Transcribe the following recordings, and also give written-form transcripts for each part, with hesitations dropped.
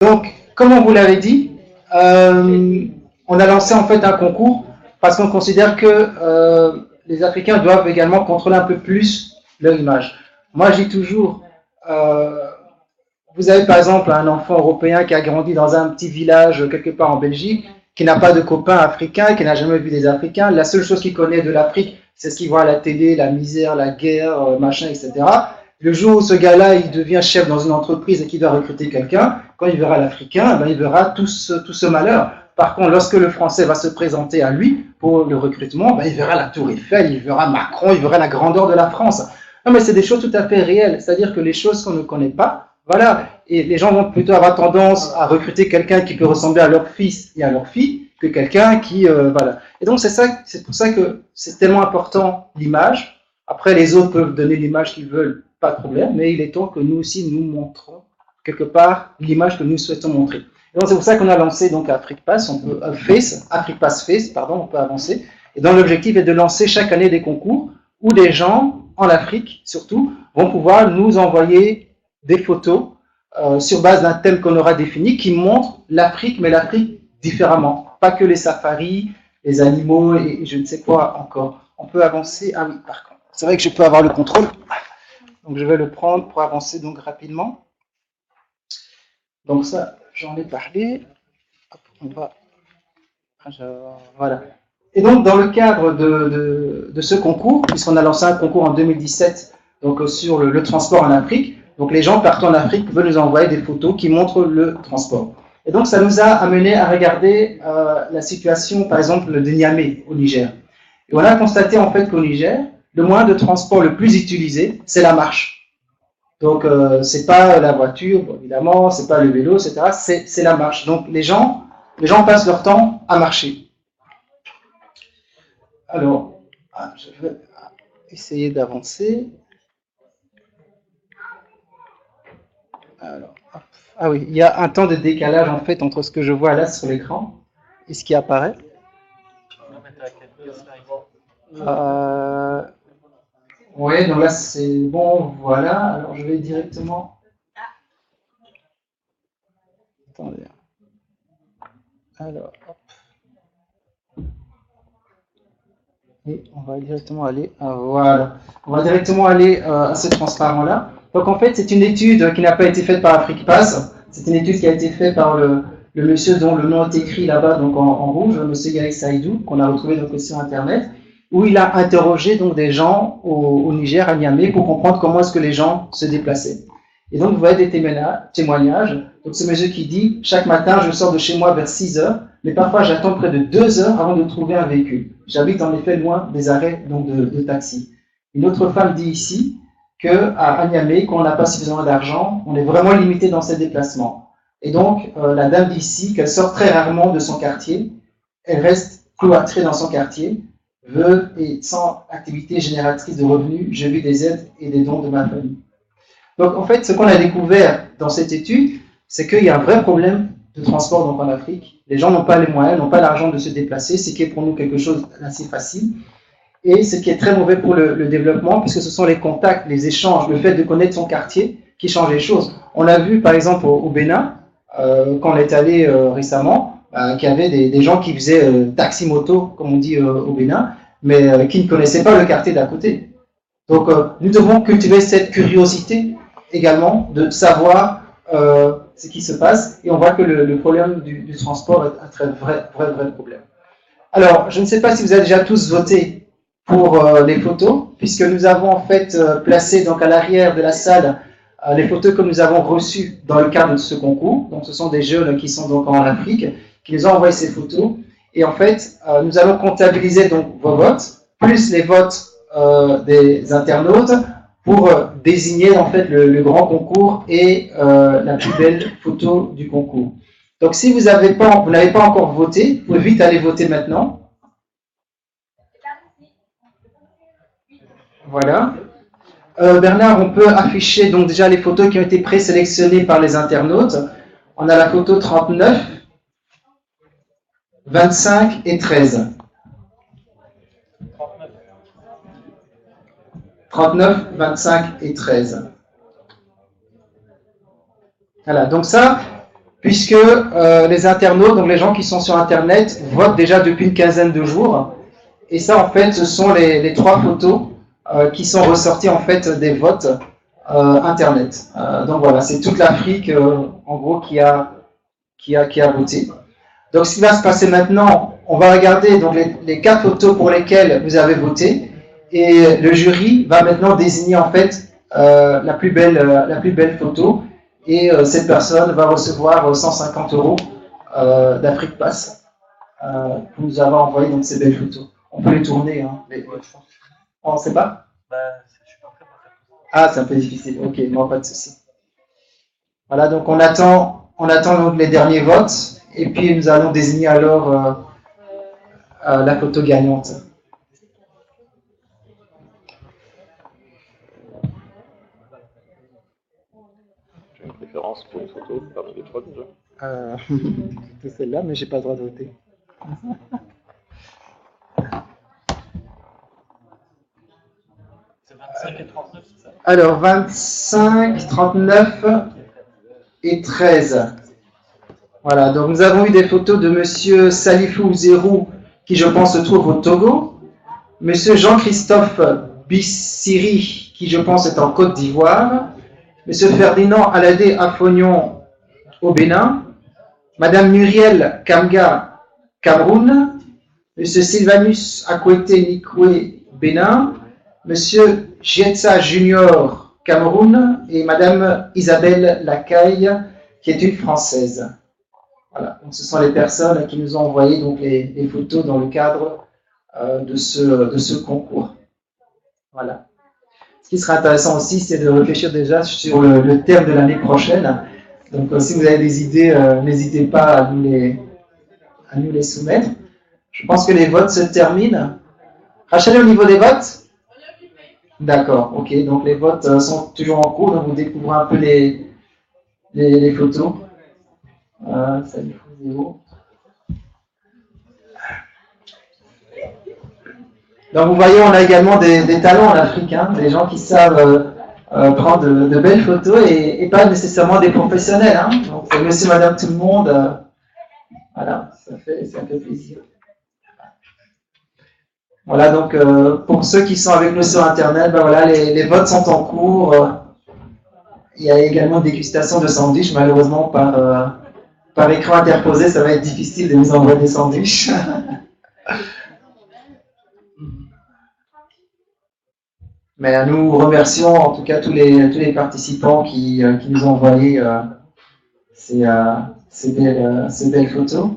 Donc, comme on vous l'avait dit, on a lancé en fait un concours parce qu'on considère que les Africains doivent également contrôler un peu plus leur image. Moi, je dis toujours, vous avez par exemple un enfant européen qui a grandi dans un petit village quelque part en Belgique, qui n'a pas de copains africains, qui n'a jamais vu des Africains. La seule chose qu'il connaît de l'Afrique, c'est ce qu'il voit à la télé, la misère, la guerre, machin, etc. Le jour où ce gars-là, il devient chef dans une entreprise et qu'il doit recruter quelqu'un, quand il verra l'Africain, ben, il verra tout ce malheur. Par contre, lorsque le Français va se présenter à lui pour le recrutement, ben, il verra la Tour Eiffel, il verra Macron, il verra la grandeur de la France. Non, mais c'est des choses tout à fait réelles. C'est-à-dire que les choses qu'on ne connaît pas, voilà. Et les gens vont plutôt avoir tendance à recruter quelqu'un qui peut ressembler à leur fils et à leur fille que quelqu'un qui, voilà. Et donc c'est pour ça que c'est tellement important l'image. Après, les autres peuvent donner l'image qu'ils veulent, pas de problème, mais il est temps que nous aussi nous montrons quelque part l'image que nous souhaitons montrer. Et donc c'est pour ça qu'on a lancé donc AfriPass, on peut AfriPass Face, pardon, on peut avancer. Et donc l'objectif est de lancer chaque année des concours où des gens en Afrique surtout vont pouvoir nous envoyer des photos sur base d'un thème qu'on aura défini qui montre l'Afrique, mais l'Afrique différemment. Pas que les safaris, les animaux et je ne sais quoi encore. On peut avancer. Ah oui, par contre. C'est vrai que je peux avoir le contrôle. Donc je vais le prendre pour avancer donc rapidement. Donc ça, j'en ai parlé. Hop, on va. Voilà. Et donc, dans le cadre de ce concours, puisqu'on a lancé un concours en 2017 donc, sur le transport en Afrique, donc les gens partant en Afrique veulent nous envoyer des photos qui montrent le transport. Et donc, ça nous a amené à regarder la situation, par exemple, de Niamey au Niger. Et on a constaté en fait qu'au Niger, le moyen de transport le plus utilisé, c'est la marche. Donc, c'est pas la voiture, bon, évidemment, c'est pas le vélo, etc. C'est la marche. Donc, les gens passent leur temps à marcher. Alors, je vais essayer d'avancer. Alors, ah oui, il y a un temps de décalage en fait entre ce que je vois là sur l'écran et ce qui apparaît. Euh, oui, donc là c'est bon, voilà. Alors je vais directement. Attendez. Alors, hop. Et on va directement aller. Voilà. On va directement aller à ce transparent-là. Donc en fait, c'est une étude qui n'a pas été faite par AfriPass. C'est une étude qui a été faite par le monsieur dont le nom est écrit là-bas, donc en rouge, monsieur Gaï Saïdou, qu'on a retrouvé donc sur Internet, où il a interrogé donc des gens au Niger, à Niamey, pour comprendre comment est-ce que les gens se déplaçaient. Et donc, vous voyez des témoignages. Donc, ce monsieur qui dit, chaque matin, je sors de chez moi vers 6 heures, mais parfois j'attends près de 2 heures avant de trouver un véhicule. J'habite en effet loin des arrêts donc, de taxi. Une autre femme dit ici qu'à Niamey, quand on n'a pas suffisamment d'argent, on est vraiment limité dans ses déplacements. Et donc, la dame dit ici qu'elle sort très rarement de son quartier, elle reste cloîtrée dans son quartier, veuve et sans activité génératrice de revenus, je vis des aides et des dons de ma famille. Donc, en fait, ce qu'on a découvert dans cette étude, c'est qu'il y a un vrai problème de transport donc, en Afrique. Les gens n'ont pas les moyens, n'ont pas l'argent de se déplacer, ce qui est pour nous quelque chose d'assez facile. Et ce qui est très mauvais pour le développement, puisque ce sont les contacts, les échanges, le fait de connaître son quartier qui change les choses. On l'a vu, par exemple, au Bénin, quand on est allé récemment, qu'il y avait des gens qui faisaient taxi-moto, comme on dit au Bénin, mais qui ne connaissaient pas le quartier d'à côté. Donc, nous devons cultiver cette curiosité également de savoir ce qui se passe. Et on voit que le problème du transport est un très vrai problème. Alors, je ne sais pas si vous avez déjà tous voté pour les photos, puisque nous avons en fait placé donc à l'arrière de la salle les photos que nous avons reçues dans le cadre de ce concours. Donc, ce sont des jeunes qui sont donc en Afrique, qui nous ont envoyé ces photos. Et en fait, nous allons comptabiliser donc vos votes, plus les votes des internautes, pour désigner en fait le grand concours et la plus belle photo du concours. Donc, si vous n'avez pas encore voté, vous pouvez vite aller voter maintenant. Voilà. Bernard, on peut afficher donc déjà les photos qui ont été présélectionnées par les internautes. On a la photo 39, 25 et 13. 39, 25 et 13. Voilà, donc ça, puisque les internautes, donc les gens qui sont sur Internet, votent déjà depuis une quinzaine de jours. Et ça, en fait, ce sont les trois photos qui sont ressorties en fait des votes Internet. Donc voilà, c'est toute l'Afrique, en gros, qui a voté. Donc ce qui va se passer maintenant, on va regarder donc les quatre photos pour lesquelles vous avez voté, et le jury va maintenant désigner en fait la plus belle photo, et cette personne va recevoir 150 € d'Afrique Pass pour nous avoir envoyé donc ces belles photos. On peut les tourner, hein, mais on ne sait pas. Ah, c'est un peu difficile. Ok, bon, pas de souci. Voilà, donc on attend donc les derniers votes, et puis nous allons désigner alors la photo gagnante. Tu as une préférence pour une photo parmi les trois déjà? C'est celle-là, mais j'ai pas le droit de voter. C'est 25 et 39, c'est ça? Alors, 25, 39 et 13. Voilà, donc nous avons eu des photos de Monsieur Salifou Zerou, qui je pense se trouve au Togo, Monsieur Jean-Christophe Bissiri, qui je pense est en Côte d'Ivoire, Monsieur Ferdinand Aladé Afognon au Bénin, Madame Muriel Kamga, Cameroun, Monsieur Sylvanus Akwete Nikwe, Bénin, Monsieur Jetsa Junior, Cameroun, et Madame Isabelle Lacaille, qui est une Française. Voilà, donc ce sont les personnes qui nous ont envoyé donc les photos dans le cadre de ce concours. Voilà. Ce qui sera intéressant aussi, c'est de réfléchir déjà sur le thème de l'année prochaine. Donc si vous avez des idées, n'hésitez pas à nous les soumettre. Je pense que les votes se terminent. Rachel, au niveau des votes? D'accord, ok. Donc les votes sont toujours en cours, donc vous découvrez un peu les photos. Salut, Fouséo. Donc vous voyez, on a également des talents en Afrique, hein, des gens qui savent prendre de belles photos, et pas nécessairement des professionnels. Hein. Donc c'est monsieur, madame, tout le monde. Voilà, ça fait plaisir. Voilà, donc pour ceux qui sont avec nous sur Internet, ben voilà, les votes sont en cours. Il y a également une dégustation de sandwichs, malheureusement par écran interposé, ça va être difficile de nous envoyer des sandwichs. Mais nous remercions en tout cas tous les participants qui nous ont envoyé ces belles photos.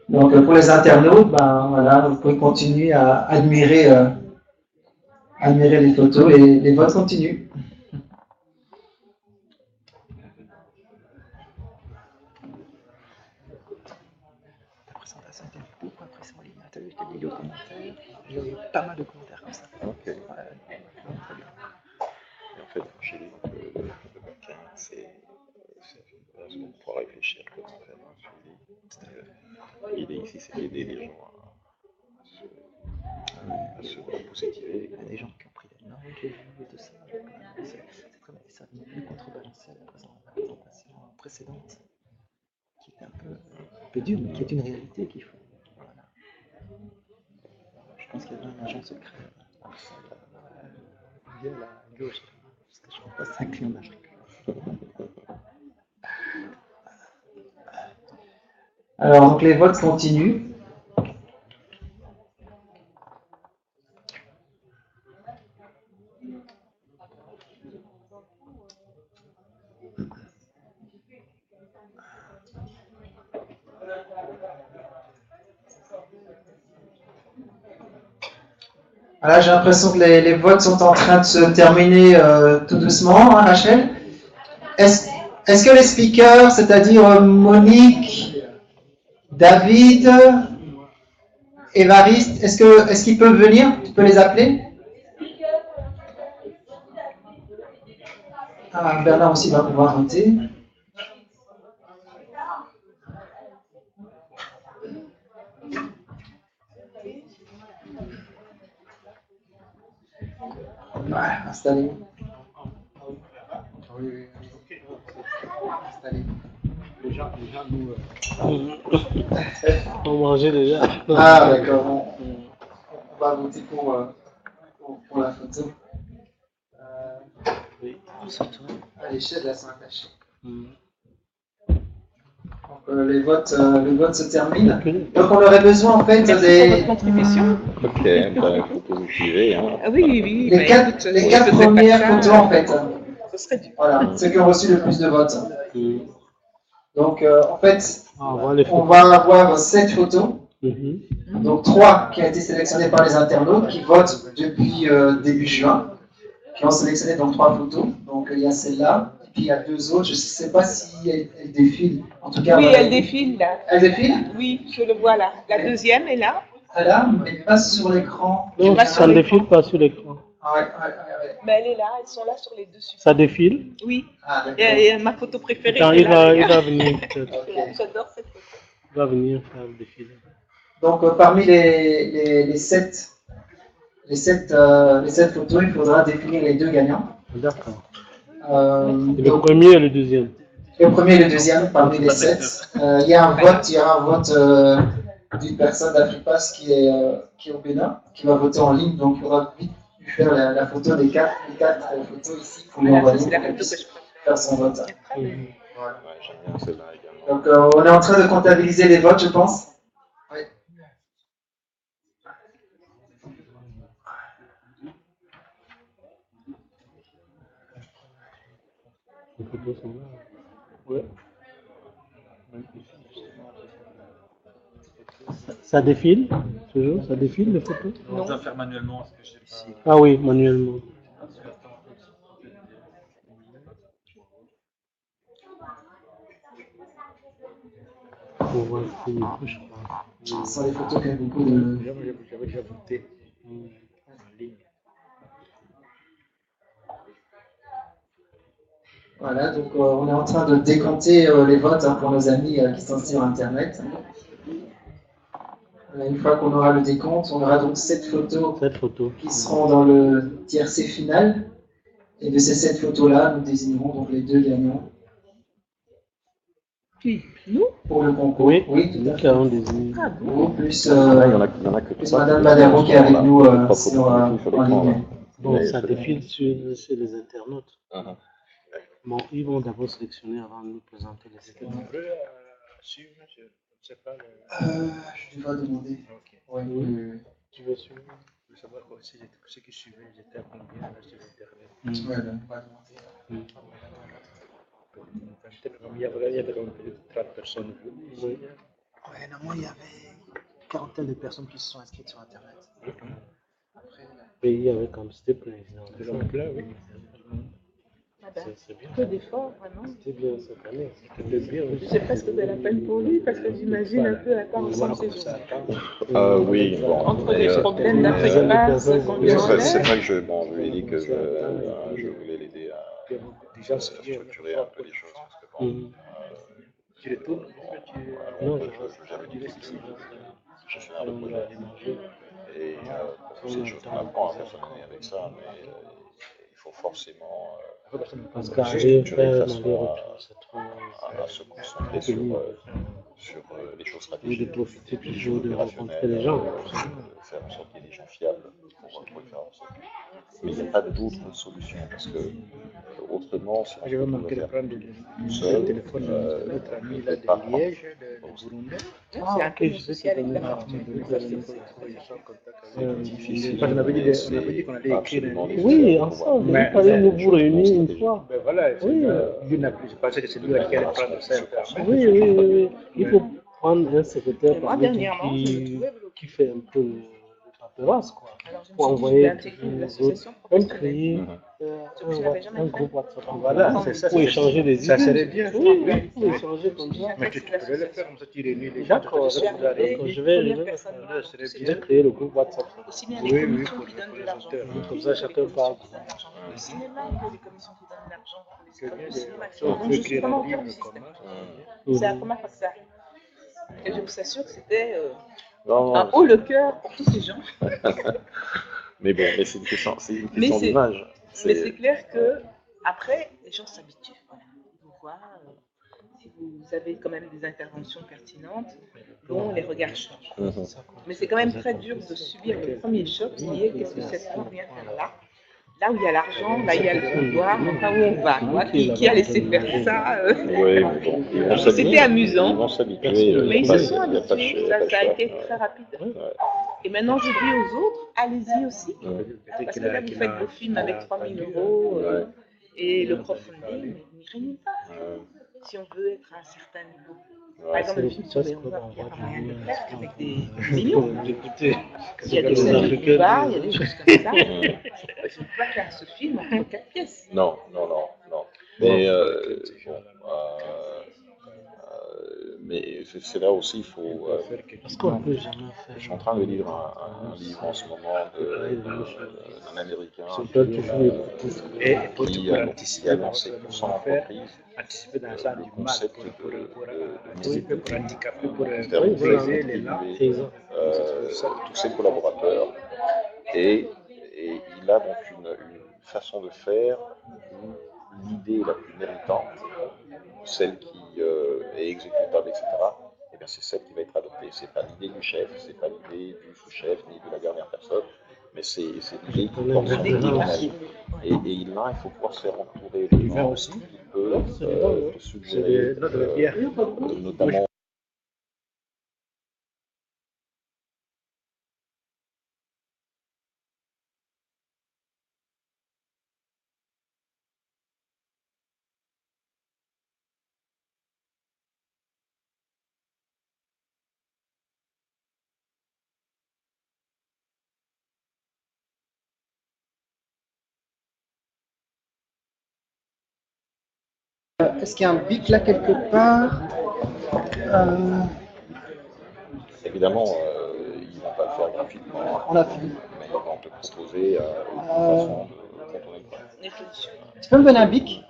Donc pour les internautes, ben, voilà, vous pouvez continuer à admirer les photos, et les votes continuent. Ta présentation était beaucoup appréciée en ligne. Tu as vu, je t'ai dit aux commentaires. J'ai eu pas mal de commentaires comme ça. Ok. Ouais, très bien. Et en fait, chez le bouquin, c'est pour pouvoir réfléchir comment faire un suivi. L'idée ici, c'est d'aider les gens à se positiver. Il y a des gens qui ont pris des notes, j'ai vu de ça. C'est très bien. Ça vient plus contrebalancer la présentation précédente, qui était un peu dure, mais qui est une réalité qu'il faut. Voilà. Je pense qu'il y avait un agent secret à gauche, parce que je ne crois pas 5 clients d'Afrique. Alors, donc les votes continuent. Voilà, j'ai l'impression que les votes sont en train de se terminer tout doucement, hein, Rachel. Est-ce que les speakers, c'est-à-dire Monique, David, Évariste, est-ce qu'ils peuvent venir? Tu peux les appeler? Ah, Bernard aussi va pouvoir voter. Ouais, installez-vous. Oui, oui, oui. Installez. Les gens nous. On mangeait déjà. Ah, d'accord. On va voter pour la photo. Oui, c'est tout. Ah, les chaises, elles sont attachées. Mm. Donc, le vote se termine. Donc, on aurait besoin en fait Merci des. pour votre contribution. Ok, ben, il faut que vous suivez. Hein. Ah oui, oui, oui. Les bah, quatre, écoute, les si quatre je faisais pas premières ça, photos en fait. ce serait dur. Voilà, ceux qui ont reçu le plus de votes. Mm. Donc, en fait, On va les on photos. va avoir 7 photos. Mhm. Donc 3 qui ont été sélectionnés par les internautes qui votent depuis début juin, qui ont sélectionné donc 3 photos. Donc il y a celle-là, et puis il y a 2 autres. Je ne sais pas si elles défilent. En tout cas, Oui, voilà. elle défile là. Elle défile. Oui, je le vois là. La deuxième est là. Là, mais pas sur l'écran. Donc, Pas ça sur ne l'écran. défile pas sur l'écran. Ah ouais. Mais elle est là, elles sont là sur les deux supports. Ça défile. Oui. Ah, d'accord. Et ma photo préférée Attends, est il là. va d'ailleurs. venir peut-être. Ok. J'adore cette photo. Il va venir faire le défilé. Donc parmi les 7 photos, il faudra définir les 2 gagnants. D'accord. Donc, Le premier et le deuxième. le premier et le deuxième parmi les 7. Il y aura un vote d'une personne d'Afripass qui est au Bénin, qui va voter en ligne. Donc il faudra vite lui faire la photo des 4 photos ici pour lui Voilà, envoyer c'est pour la qu'elle photo que puisse je préfère. faire son vote. Mhm. Voilà. Ouais, j'aime bien celle-là également. Donc on est en train de comptabiliser les votes, je pense. Oui. Les photos sont là. Ouais. Ça défile. Toujours, ça défile les photos. On doit faire manuellement parce que je sais pas. Ah oui, manuellement. On voit le micro, je crois. Ce sont les photos qui ont beaucoup de. J'avais déjà voté Mm. en ligne. Voilà, donc on est en train de décompter les votes pour nos amis qui sont sur Internet. Une fois qu'on aura le décompte, on aura donc 7 photos Cette photo. qui seront dans le tiercé final. Et de ces 7 photos-là, nous désignerons donc les 2 gagnants Qui nous? pour le concours. Oui, tout à nous fait. qui avons désigné. Ah bon? Vous, plus, Il y en a que plus 3. Madame Badero qui est avec nous Trois photos sur, qui défilent sur en l'écran, ligne. là. Bon, Mais ça c'est- défile sur les internautes. Mhm. Bon, ils vont d'abord sélectionner avant de nous présenter les C'était internautes. nombreux à suivre, je ne sais pas. Je dois demander. Ok. Oui. Tu veux suivre? Je veux savoir quoi, si ceux qui suivaient, ils étaient à combien là sur Internet. Ouais, on va demander. Il y avait donc plus de 30 personnes. Oui. Ouais, normalement, il y avait une quarantaine de personnes qui se sont inscrites sur Internet. Après, Pays avec comme c'était président. C'est donc là, oui. C'est bien. Peu d'efforts, vraiment. C'était bien cette année. C'était bien. J'ai presque de la peine pour lui parce que j'imagine un peu à quoi ressemble ces Ça journées. attend. Oui, bon. Entre mais, les problèmes mais, d'Afrique-Pass qu'on lui c'est enlève. vrai que je lui ai dit que je voulais l'aider à Déjà, c'est structurer un peu les choses. Parce que bon, Mhm. tu retournes, Non, j'avais dit reste que ici. je suis un on projet. va aller manger. Et c'est des choses qu'on apprend à façonner avec ça, mais il faut forcément Parce qu'aller structurer faire de un façon aller-retour, c'est trop. à se concentrer sur les choses Et stratégiques, de profiter les toujours choses de rencontrer les gens. faire en sorte qu'il y ait des gens fiables pour faire en sorte. Mais il n'y a pas d'autre solution parce que autrement, si Je vais on doit manquer de faire prendre le téléphone de notre ami là de Liège, de Burundi. C'est un peu mon souci avec la Ah, partie. on m'a donné son contact avec lui. difficile. Parce qu'on avait dit qu'on allait écrire Absolument un livre. Oui, ensemble. Il fallait nous réunir une fois. Ben voilà, Oui. lui n'a plus, je pensais que c'est lui qui allait prendre ça un peu en main. Oui. Il faut prendre un secrétaire Et moi, parmi nous dernièrement, je me trouvais bloquée. qui fait un peu le paperasse, quoi. Alors, je me Pour suis dit, je vais envoyer intégrer une les association autres, même professionnelle. créer Je n'avais jamais un fait. groupe WhatsApp. Voilà, c'est ça. Pour échanger des idées. Ça serait bien. Oui, pour échanger comme ça. Mais tu pourrais le faire comme ça, tu réunis les gens. D'accord, Je suis arrivée, je première vais personne Là, noire ce dans serait tous je ces vais créer le groupe WhatsApp. aussi bien Oui, les oui, commissions pour qui donnent de les l'argent auteurs. pour Comme les ça, films, chacun les commissions parle. qui donnent de l'argent pour le cinéma, que les commissions qui donnent de l'argent pour les C'est écoles bien de de cinéma, etc. on Donc, peut je suis écrire vraiment un au cœur livre du système. commun. C'est la première fois que ça arrive. Et je vous assure que c'était Non, un haut le cœur pour tous ces gens. mais bon, mais c'est une question Mais c'est- d'image. Mais c'est clair que Après, les gens s'habituent. Voilà. Ils vous voient. Si vous avez quand même des interventions pertinentes, bon, les regards changent. Mais c'est quand même très dur de subir le premier choc qui est qu'est-ce que cette femme vient faire là? Là où il y a l'argent, là où il y a le pouvoir, enfin où on va, quoi. Qui a laissé faire ça Oui, mais bon, ils vont C'était s'habituer. amusant. Ils vont s'habituer. Mais ils se sont Il y a pas de habitués, choix. ça a été très rapide. Ouais. Et maintenant, je dis aux autres, allez-y aussi. Ouais. Parce que là, vous faites vos films avec 3 000 euros Ouais. et le crowdfunding, mais n'irez nulle part. Ouais. Si on veut être à un certain niveau. Par Ouais. exemple, le film sur les Hongrois, il n'y a pas moyen de le faire qu'avec des millions. Il y a des scènes de combat, il y a des choses comme ça. Il ne faut pas faire ce film en 4 pièces. Non. Mais bon, mais c'est là aussi, il faut. Parce qu'on peut jamais faire. Je suis en train de lire un livre en ce moment d'un Américain qui a lancé pour son entreprise Anticiper dans ça le du mal concept pour de oui, musique pour handicaper, pour c'est-à-dire vous briser faites les lames. contribuer tous ses collaborateurs et il a donc une façon de faire où l'idée la plus méritante, celle qui est exécutable, etc., eh bien c'est celle qui va être adoptée. C'est pas l'idée du chef, c'est pas l'idée du sous-chef, ni de la dernière personne, mais c'est l'idée qui porte son originalité. Et là, il faut pouvoir se faire entourer de gens qui peuvent te suggérer, notamment. Est-ce qu'il y a un bic là quelque part? Évidemment, ils ne vont pas le faire gratuitement, On l'a fini. mais ils vont te proposer une façon de contourner le problème. Les solutions. Tu peux me donner un bic?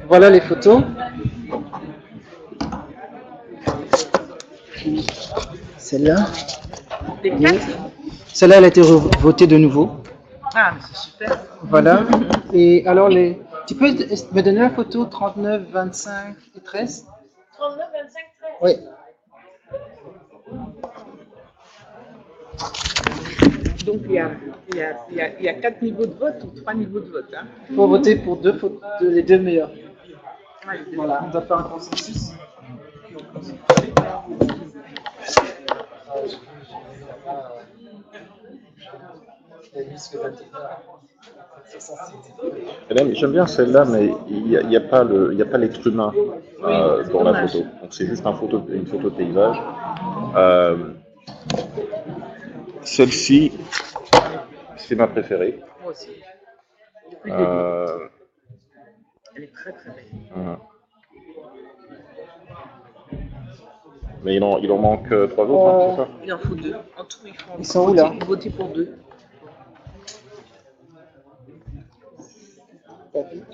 Voilà les photos. Celle-là. Les 4? Celle-là, elle a été votée de nouveau. Ah, mais c'est super. Voilà. Et alors, tu peux me donner la photo 39, 25 et 13? 39, 25, 13. Oui. Donc il y a 4 niveaux de vote ou 3 niveaux de vote. Hein. Il faut voter pour les deux meilleurs. Ah, les deux. Voilà, on doit faire un consensus. J'aime bien celle-là, mais il n'y a pas l'être humain dans la photo. Donc c'est juste une photo de paysage. Celle-ci, c'est ma préférée. Moi aussi. Depuis le début. Elle est très très belle. Mais il en manque 3 autres, hein, c'est ça? Il en faut 2. En tout, il Ils sont faut où, là? voter pour 2.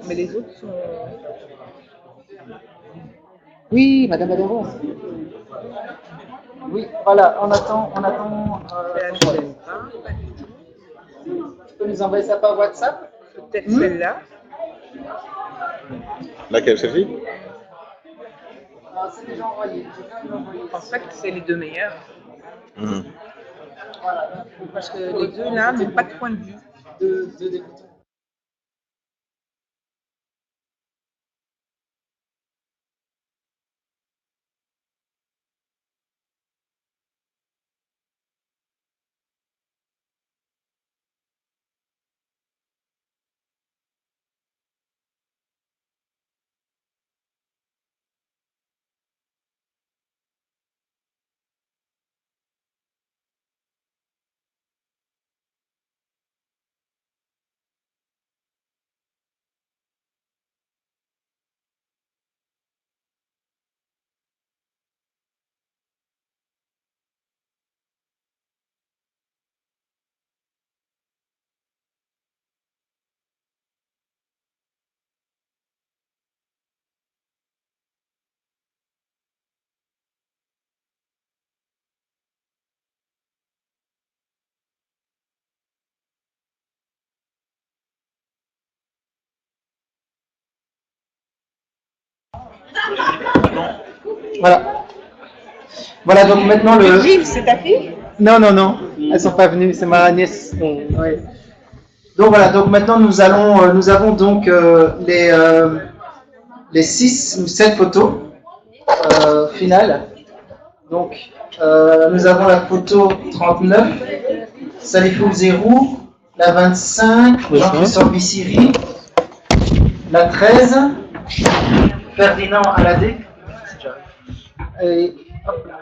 Mais les autres sont. Oui, Madame Adéro. Oui, voilà, on attend. Je l'aime pas. Tu peux nous envoyer ça par WhatsApp? Peut-être celle-là. Laquelle, celle-ci? C'est déjà envoyé. En fait, c'est les 2 meilleurs. Voilà. Parce que les 2 là n'ont pas de point de vue. Deux débutants. Voilà. Voilà, donc maintenant le. Gilles, c'est ta fille? Non, non, non, elles sont pas venues, c'est ma nièce. Ouais. Donc voilà, donc maintenant nous avons donc les 6 ou 7 photos finales. Donc nous avons la photo 39, Salifou Zérou, la 25, Jean-Christophe Bissiri, la 13, Ferdinand Aladé, et hop là.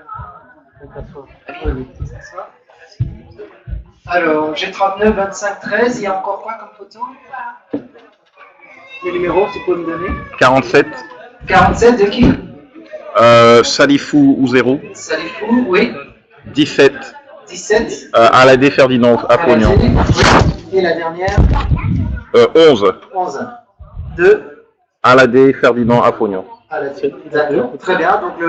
Alors, j'ai 39, 25, 13. Il y a encore quoi comme photo? Les numéros, si vous pouvez me donner. 47. 47 de qui? Salifou Ouzérou. Salifou, oui. 17. 17. Aladé Ferdinand Apognon. Et la dernière? 11. 11. 2. Aladé Ferdinand Apognon. D'accord. Très bien. Donc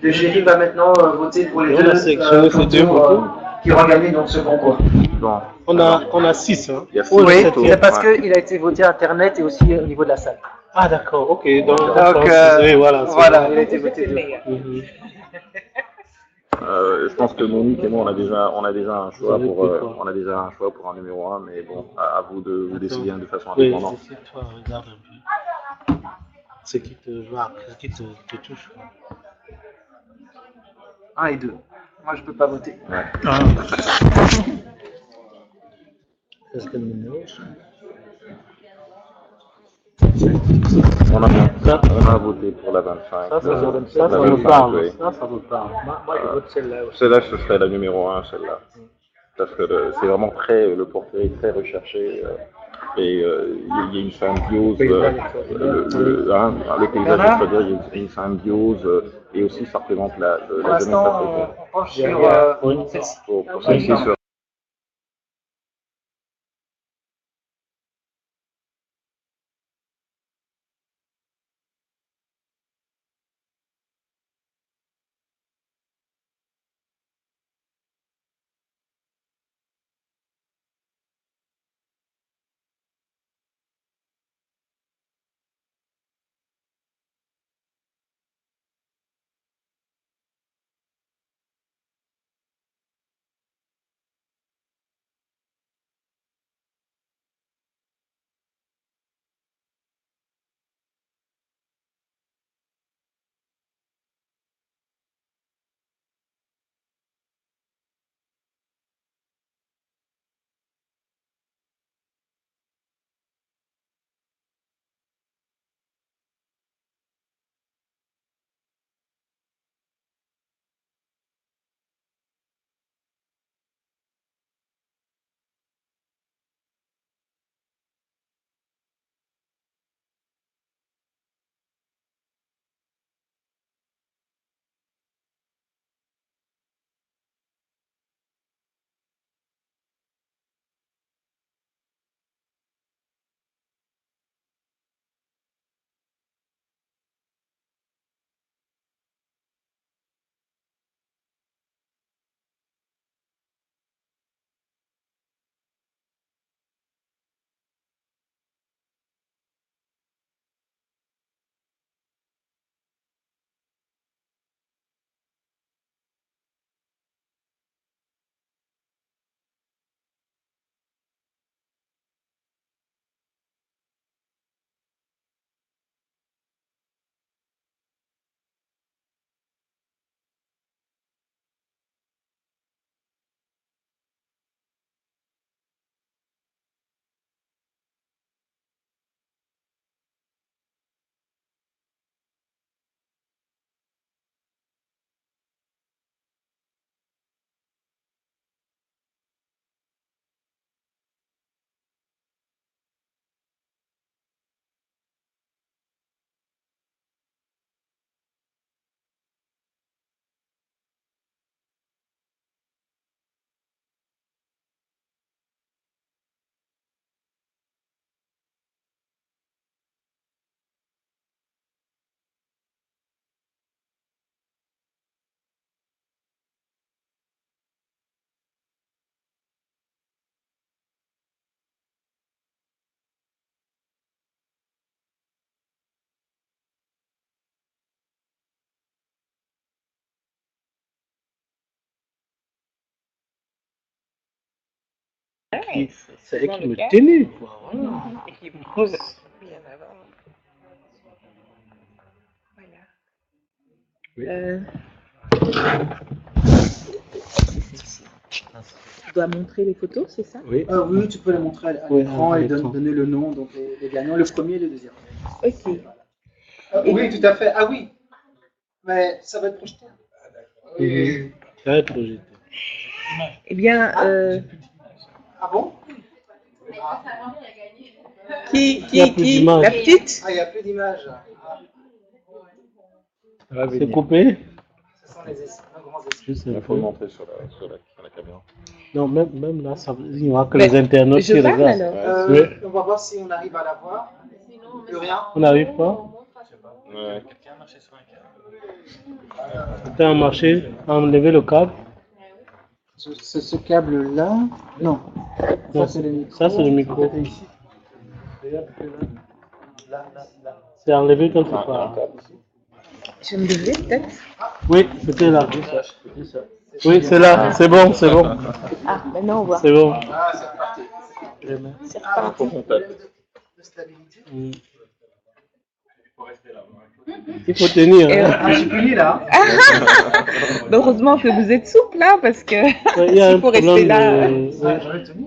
le jury va maintenant voter pour les deux photos qui auront gagné donc ce concours. Bon. On a 6. Hein. Oui, c'est parce qu'il a été voté Internet et aussi au niveau de la salle. Ah d'accord, ok. Donc oui, voilà, voilà, il a été voté deux. Je pense que Monique et moi on a déjà un choix pour un numéro 1, mais bon, à vous de décider de façon indépendante. Oui, toi, regarde un peu. Ce qui te va, ce qui te touche. 1 et 2. Moi je peux pas voter. Ouais. Est-ce que le numéro? On a voté pour la 25. Ça la me 25, parle. oui. Ça me parle. Moi, je vote celle-là aussi. Celle-là, ce serait la numéro 1, celle-là. Parce que c'est vraiment le portrait est très recherché et il y a une symbiose. Le paysage extérieur, il y a une symbiose et aussi ça représente la Pour jeunesse l'instant, africaine. on penche sur celle-ci. Pour celle-ci, puis c'est elle souvent qui le me cas. tenait, quoi. Voilà. Et qui pose bien avant. Voilà. Oui. Tu dois montrer les photos, c'est ça? Oui. Oui, tu peux les montrer à Oui, l'écran à et l'écran. donner le nom, donc les gagnants, le premier et le deuxième. Ok. Oui, tout à fait. Ah oui, mais ça va être projeté. Mhm. Ça va être projeté. Eh bien, Ah bon? qui, Il y a plus d'images. la petite? Ah, il n'y a plus d'images. C'est coupé? Ce sont les grands esprits. Juste Il un faut le peu. montrer sur la caméra. Non, même là, il n'y aura que Mais les internautes je qui parle regardent. alors. Oui. On va voir si on arrive à la voir. Plus rien. On n'arrive pas? Ouais. C'était un marché, enlever le câble. Ce câble-là. Non. Non, c'est le micro. ça, c'est le micro. Peut-être ici. Regarde que là. C'est enlevé quelque Un part. câble. Je me devais peut-être. Oui, c'était là. Oui, c'est là. C'est bon, c'est bon. Ah, maintenant on voit. C'est bon. Ah, c'est reparti. C'est Il reparti. faut qu'on tape. De stabilité. Mm. Il faut tenir. Et, Hein. Ah, j'ai plié là. Bah, heureusement que vous êtes souple là, parce que Ouais, il y a un s'il faut rester problème là. de... Ah, j'aurais tenu.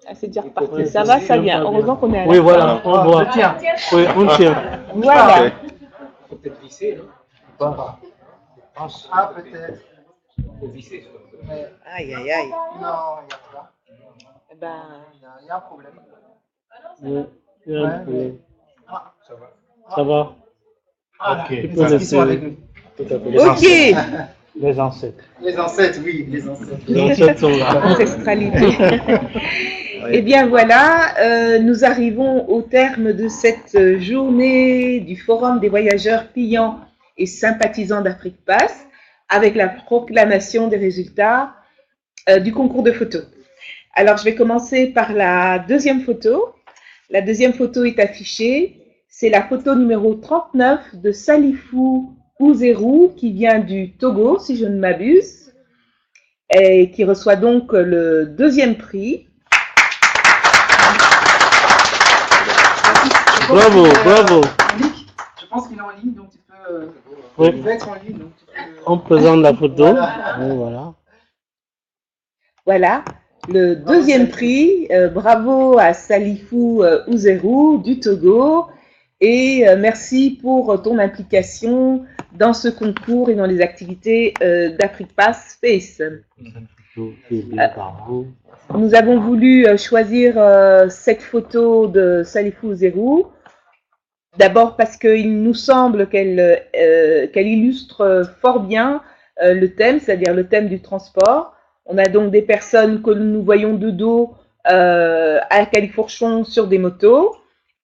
Ah, c'est déjà reparti. Ça va, ça vient. Heureusement qu'on est à la Oui, fin. voilà, on voit. Je tiens. Oui, on tient. Voilà. Ok. Faut peut-être visser, non? Ah, peut-être. Faut visser. Mais Aïe, aïe, aïe. non, regarde là. Eh ben, Il y a un problème. Oui, il y a un Ouais, problème. Ah, Ça va? voilà. Tu Les peux esprits sont laisser. avec nous. Tout à fait. ok. Les ancêtres. Les ancêtres, oui, les ancêtres. Les ancêtres sont là. Ancestralité. Eh bien voilà, nous arrivons au terme de cette journée du Forum des voyageurs clients et sympathisants d'Afrique Pass avec la proclamation des résultats du concours de photos. Alors je vais commencer par la deuxième photo. La deuxième photo est affichée. C'est la photo numéro 39 de Salifou Ouzerou qui vient du Togo, si je ne m'abuse, et qui reçoit donc le deuxième prix. Bravo, bravo. Je pense qu'il est en ligne, donc tu peux. Oui. Il va être en ligne, donc tu peux. On présente la photo. Voilà. Oui, voilà. Voilà, le deuxième prix. Bravo à Salifou Ouzerou du Togo. Et merci pour ton implication dans ce concours et dans les activités d'Afrique Pass Space. Nous avons voulu choisir cette photo de Salifou Ouzerou. D'abord parce qu'il nous semble qu'elle illustre fort bien le thème, c'est-à-dire le thème du transport. On a donc des personnes que nous voyons de dos à Califourchon sur des motos.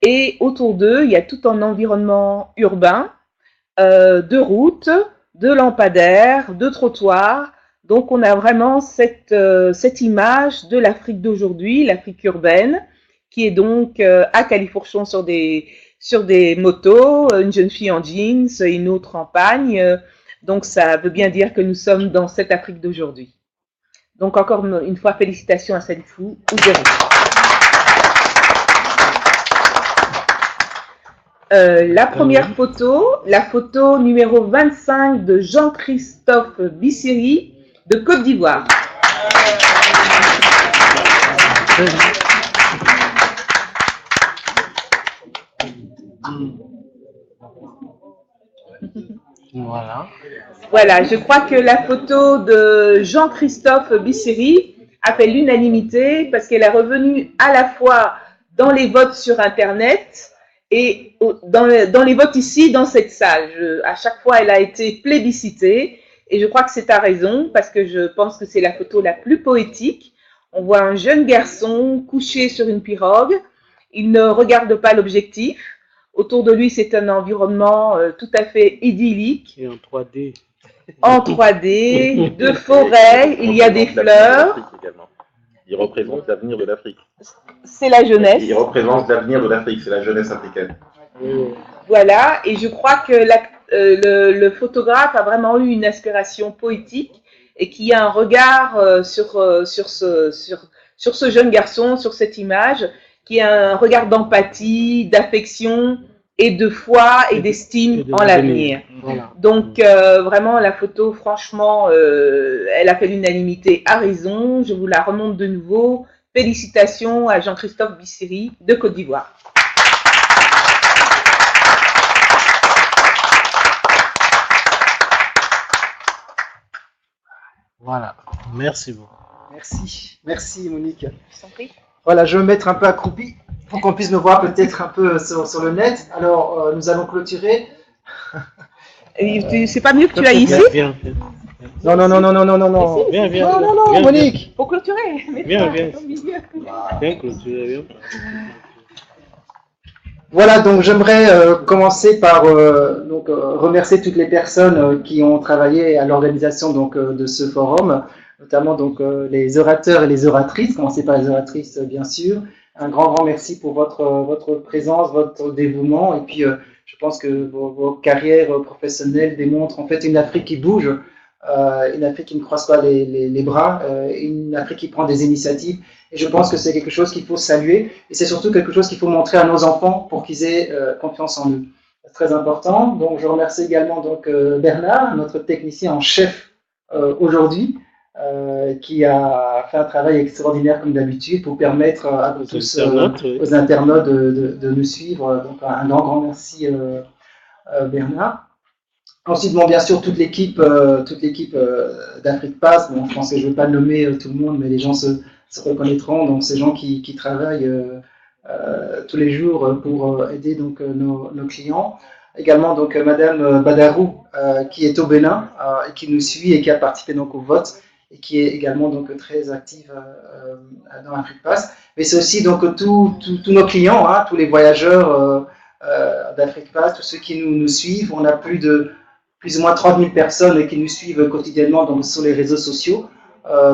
Et autour d'eux, il y a tout un environnement urbain, de routes, de lampadaires, de trottoirs. Donc on a vraiment cette image de l'Afrique d'aujourd'hui, l'Afrique urbaine, qui est donc à Califourchon sur des motos, une jeune fille en jeans, une autre en pagne. Donc ça veut bien dire que nous sommes dans cette Afrique d'aujourd'hui. Donc encore une fois, félicitations à Salifou Ouzerou. La première photo, la photo numéro 25 de Jean-Christophe Bissiri de Côte d'Ivoire. Voilà. Voilà, je crois que la photo de Jean-Christophe Bissiri a fait l'unanimité parce qu'elle est revenue à la fois dans les votes sur Internet et dans les votes ici, dans cette salle. À chaque fois, elle a été plébiscitée et je crois que c'est à raison parce que je pense que c'est la photo la plus poétique. On voit un jeune garçon couché sur une pirogue. Il ne regarde pas l'objectif. Autour de lui, c'est un environnement tout à fait idyllique. Et en 3D. En 3D, de forêts, il y a des fleurs. Il représente l'avenir de l'Afrique. C'est la jeunesse. Il représente l'avenir de l'Afrique, c'est la jeunesse africaine. Voilà, et je crois que le photographe a vraiment eu une inspiration poétique et qui a un regard sur ce jeune garçon, sur cette image, qui a un regard d'empathie, d'affection et de foi et d'estime en l'avenir. Voilà. Donc vraiment la photo, franchement, elle a fait l'unanimité à raison. Je vous la remonte de nouveau. Félicitations à Jean-Christophe Bissiri de Côte d'Ivoire. Voilà, merci beaucoup. Merci Monique. Je t'en prie. Voilà, je vais me mettre un peu accroupi pour qu'on puisse me voir peut-être un peu sur le net. Alors, nous allons clôturer. C'est pas mieux que tu ailles ici? Viens. Non. Viens. Non, Monique. Pour clôturer. Viens. Viens clôturer, viens. Voilà, donc j'aimerais commencer par remercier toutes les personnes qui ont travaillé à l'organisation de ce forum, notamment les orateurs et les oratrices, commencer par les oratrices bien sûr. Un grand merci pour votre présence, votre dévouement, et puis je pense que vos carrières professionnelles démontrent en fait une Afrique qui bouge, une Afrique qui ne croise pas les bras, une Afrique qui prend des initiatives. Et je pense que c'est quelque chose qu'il faut saluer, et c'est surtout quelque chose qu'il faut montrer à nos enfants pour qu'ils aient confiance en eux. C'est très important. Donc je remercie également Bernard, notre technicien en chef aujourd'hui, qui a fait un travail extraordinaire comme d'habitude pour permettre à vous tous, aux internautes de nous suivre. Donc un grand merci Bernard. Ensuite, bien sûr, toute l'équipe d'Afrique Pass. Bon, je pense que je ne vais pas nommer tout le monde, mais les gens se reconnaîtront. Donc, ces gens qui travaillent tous les jours pour aider nos clients. Également, Madame Badarou, qui est au Bénin et qui nous suit et qui a participé au vote et qui est également très active dans Afrique Pass. Mais c'est aussi tous nos clients, tous les voyageurs d'Afrique Pass, tous ceux qui nous suivent. On a plus ou moins 30 000 personnes qui nous suivent quotidiennement sur les réseaux sociaux,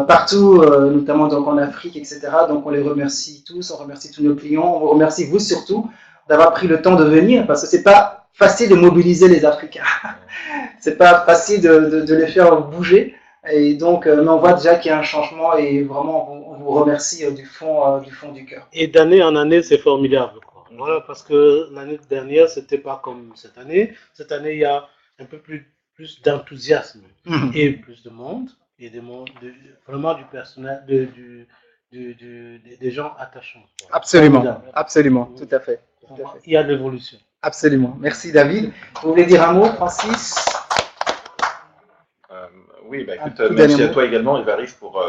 partout, notamment en Afrique, etc. Donc on les remercie tous, on remercie tous nos clients, on vous remercie vous surtout d'avoir pris le temps de venir, parce que c'est pas facile de mobiliser les Africains, c'est pas facile de les faire bouger, et donc mais on voit déjà qu'il y a un changement, et vraiment on vous remercie du fond du cœur. Et d'année en année, c'est formidable, quoi. Voilà, parce que l'année dernière, c'était pas comme cette année. Cette année, il y a un peu plus d'enthousiasme et plus de monde, et vraiment du personnel, des gens attachants. Absolument, tout à fait. Il y a de l'évolution. Absolument. Merci David. Vous voulez dire un mot, Francis? Oui, écoute, merci à toi également, Évariste, pour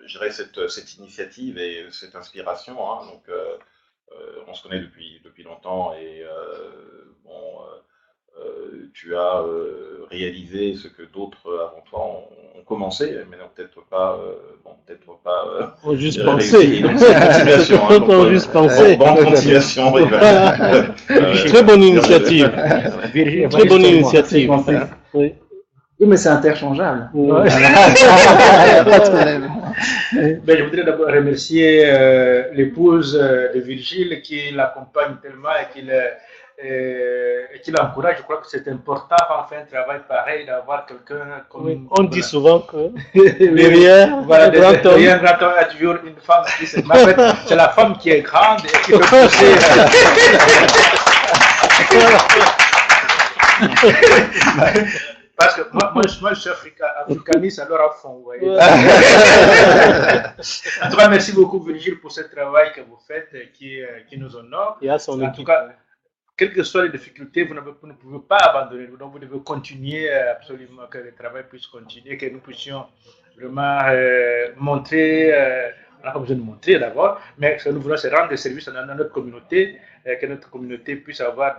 je dirais, cette initiative et cette inspiration. On se connaît depuis longtemps, et tu as réalisé ce que d'autres avant toi ont commencé, mais non, peut-être pas juste penser. Donc c'est une continuation. Juste penser. Bonne continuation. Très bonne initiative. Très bonne initiative. Oui, mais c'est interchangeable. Ouais. Pas de problème. Je voudrais d'abord remercier l'épouse de Virgile qui l'accompagne tellement et qui l'encourage. Je crois que c'est important quand on fait un travail pareil d'avoir quelqu'un comme... Oui, on dit souvent que derrière un grand homme, il y a toujours une femme qui se... Mais en fait, c'est la femme qui est grande et qui peut pousser... Parce que moi je suis africaniste alors à fond. Ouais. En tout cas, merci beaucoup Virgile pour ce travail que vous faites qui nous honore. Et à son équipe. En tout cas, quelles que soient les difficultés, vous ne pouvez pas abandonner. Donc vous devez continuer absolument, que le travail puisse continuer, que nous puissions vraiment montrer, on n'a pas besoin de montrer d'abord, mais ce que nous voulons, c'est rendre des services à notre communauté, que notre communauté puisse avoir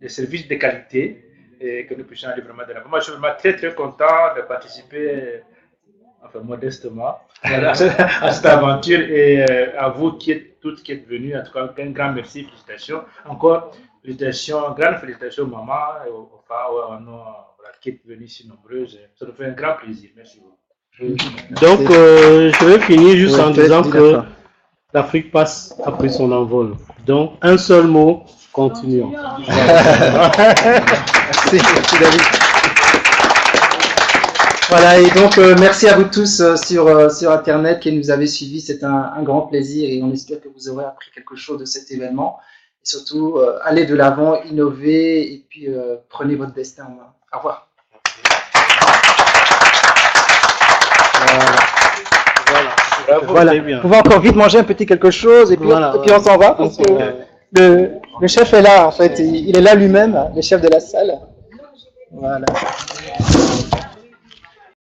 des services de qualité, et que nous puissions aller vraiment de l'avant. Moi, je suis vraiment très très content de participer, enfin modestement, à cette aventure, et à vous toutes qui êtes venus. En tout cas, un grand merci, félicitations. Encore, grande félicitations maman, aux femmes qui êtes venues si nombreuses. Ça nous fait un grand plaisir. Merci beaucoup. Donc, je vais finir juste en disant que l'Afrique Pass a pris son envol. Donc, un seul mot, continuons. Merci David. Voilà, et donc merci à vous tous sur Internet qui nous avez suivis. C'est un grand plaisir et on espère que vous aurez appris quelque chose de cet événement. Et surtout, allez de l'avant, innovez et puis prenez votre destin en main. Au revoir. Voilà. Vous pouvez encore vite manger un petit quelque chose et puis, puis on s'en va parce que le chef est là en fait. Il est là lui-même, le chef de la salle. Voilà.